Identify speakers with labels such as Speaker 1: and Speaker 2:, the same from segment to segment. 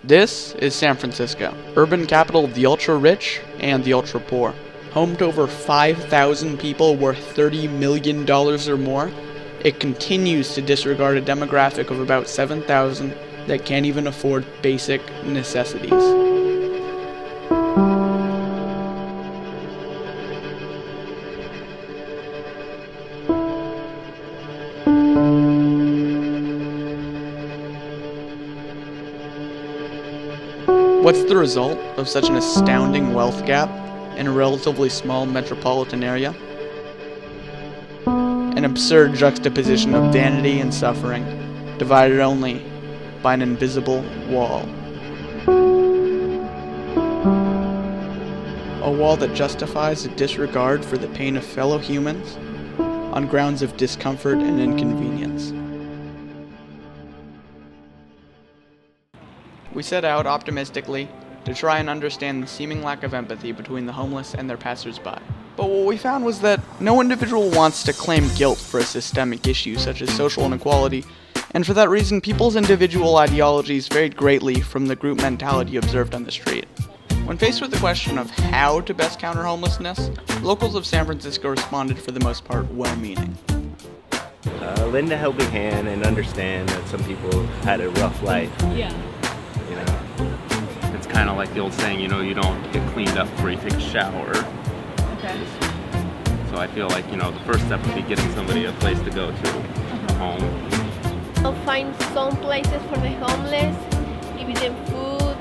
Speaker 1: This is San Francisco, urban capital of the ultra-rich and the ultra-poor. Home to over 5,000 people worth $30 million or more, it continues to disregard a demographic of about 7,000 that can't even afford basic necessities. What's the result of such an astounding wealth gap in a relatively small metropolitan area? An absurd juxtaposition of vanity and suffering, divided only by an invisible wall. A wall that justifies a disregard for the pain of fellow humans on grounds of discomfort and inconvenience. We set out optimistically to try and understand the seeming lack of empathy between the homeless and their passersby. But what we found was that no individual wants to claim guilt for a systemic issue such as social inequality, and for that reason, people's individual ideologies varied greatly from the group mentality observed on the street. When faced with the question of how to best counter homelessness, locals of San Francisco responded for the most part well-meaning.
Speaker 2: Lend a helping hand and understand that some people had a rough life.
Speaker 3: Yeah.
Speaker 2: You know,
Speaker 4: it's kind of like the old saying, you don't get cleaned up before you take a shower.
Speaker 3: Okay.
Speaker 4: So I feel like, the first step would be getting somebody a place to go to, a home.
Speaker 5: I'll find some places for the homeless, give them food,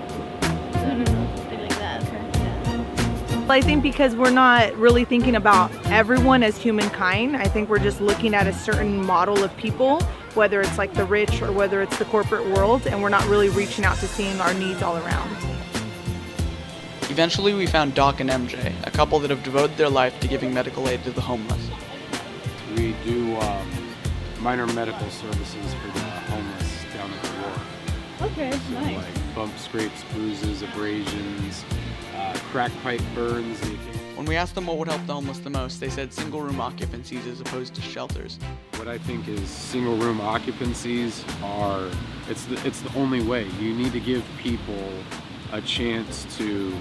Speaker 5: I don't know, something like that. Yeah.
Speaker 3: I think because we're not really thinking about everyone as humankind, I think we're just looking at a certain model of people, whether it's like the rich or whether it's the corporate world, and we're not really reaching out to seeing our needs all around.
Speaker 1: Eventually, we found Doc and MJ, a couple that have devoted their life to giving medical aid to the homeless.
Speaker 6: We do minor medical services for the homeless down at the wharf.
Speaker 3: Okay,
Speaker 6: So
Speaker 3: nice.
Speaker 6: like bump scrapes, bruises, abrasions, crack pipe burns.
Speaker 1: When we asked them what would help the homeless the most, they said single-room occupancies as opposed to shelters.
Speaker 6: What I think is single room occupancies are, it's the only way. You need to give people a chance to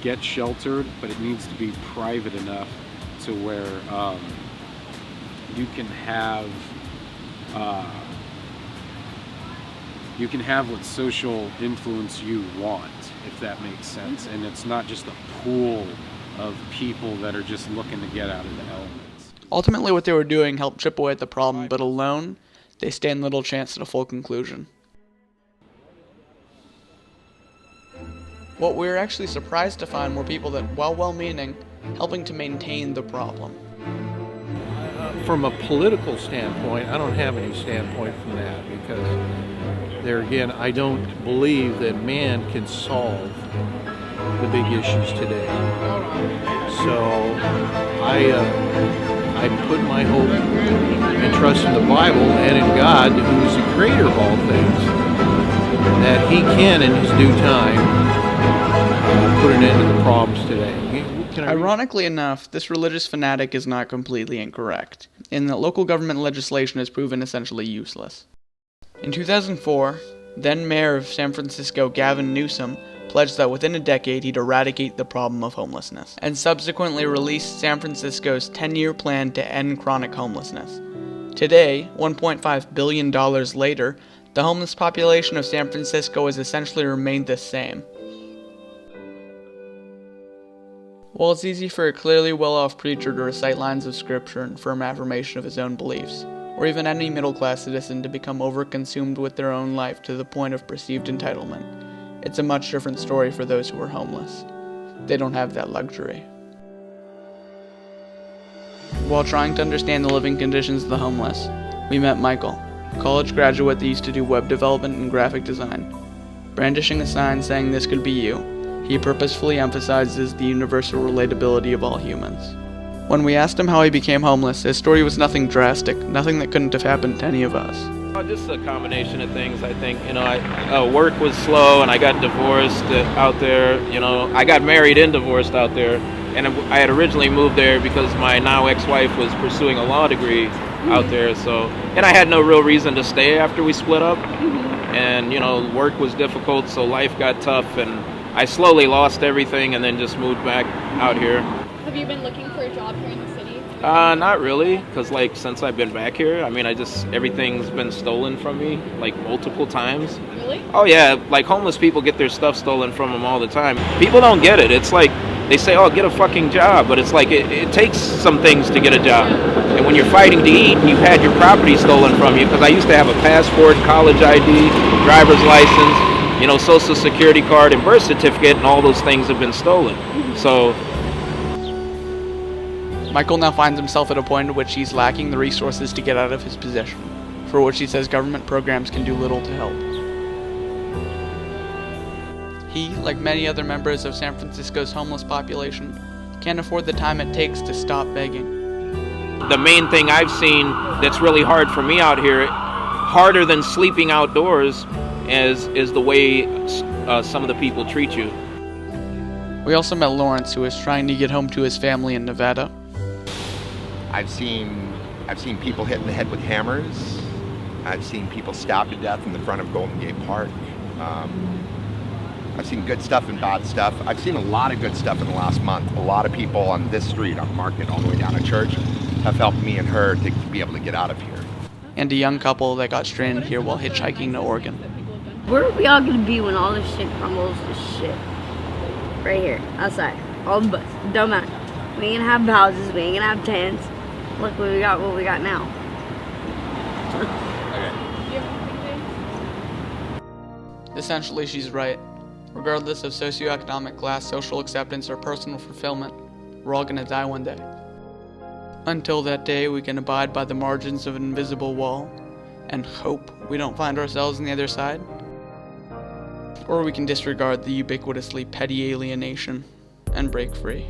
Speaker 6: get sheltered, but it needs to be private enough to where you can have what social influence you want, if that makes sense. And it's not just a pool of people that are just looking to get out of the elements.
Speaker 1: Ultimately, what they were doing helped chip away at the problem, but alone, they stand little chance at a full conclusion. What we were actually surprised to find were people that, while well-meaning, helping to maintain the problem.
Speaker 7: From a political standpoint, I don't have any standpoint from that because there again, I don't believe that man can solve the big issues today. So I put my hope and trust in the Bible and in God, who is the creator of all things, that he can in his due time put an end to the problems today.
Speaker 1: Ironically enough, this religious fanatic is not completely incorrect, in that local government legislation has proven essentially useless. In 2004, then Mayor of San Francisco Gavin Newsom pledged that within a decade he'd eradicate the problem of homelessness, and subsequently released San Francisco's 10-year plan to end chronic homelessness. Today, $1.5 billion later, the homeless population of San Francisco has essentially remained the same. While it's easy for a clearly well-off preacher to recite lines of scripture in firm affirmation of his own beliefs, or even any middle-class citizen to become overconsumed with their own life to the point of perceived entitlement, it's a much different story for those who are homeless. They don't have that luxury. While trying to understand the living conditions of the homeless, we met Michael, a college graduate that used to do web development and graphic design. Brandishing a sign saying "This could be you," he purposefully emphasizes the universal relatability of all humans. When we asked him how he became homeless, his story was nothing drastic, nothing that couldn't have happened to any of us.
Speaker 8: Just a combination of things, I think. Work was slow and I got divorced out there. I got married and divorced out there. And I had originally moved there because my now ex-wife was pursuing a law degree out there. And I had no real reason to stay after we split up. and work was difficult, so life got tough, and I slowly lost everything, and then just moved back out here.
Speaker 9: Have you been looking for a job here in the city?
Speaker 8: Not really, because since I've been back here, everything's been stolen from me multiple times.
Speaker 9: Really?
Speaker 8: Oh yeah, homeless people get their stuff stolen from them all the time. People don't get it. It's they say, oh, get a fucking job, but it's it takes some things to get a job. And when you're fighting to eat, you've had your property stolen from you, because I used to have a passport, college ID, driver's license, social security card, and birth certificate, and all those things have been stolen. So
Speaker 1: Michael now finds himself at a point at which he's lacking the resources to get out of his position, for which he says government programs can do little to help. He, like many other members of San Francisco's homeless population, can't afford the time it takes to stop begging.
Speaker 8: the main thing I've seen that's really hard for me out here, harder than sleeping outdoors, is the way some of the people treat you.
Speaker 1: We also met Lawrence, who is trying to get home to his family in Nevada.
Speaker 10: I've seen people hit in the head with hammers. I've seen people stabbed to death in the front of Golden Gate Park. I've seen good stuff and bad stuff. I've seen a lot of good stuff in the last month. A lot of people on this street, on Market, all the way down to Church, have helped me and her to be able to get out of here.
Speaker 1: And a young couple that got stranded here while hitchhiking to Oregon.
Speaker 11: Where are we all gonna be when all this shit crumbles to shit? Right here, outside. All of us. Don't matter. We ain't gonna have houses, we ain't gonna have tents. Look what we got now.
Speaker 1: Essentially, she's right. Regardless of socioeconomic class, social acceptance, or personal fulfillment, we're all gonna die one day. Until that day, we can abide by the margins of an invisible wall and hope we don't find ourselves on the other side. Or we can disregard the ubiquitously petty alienation and break free.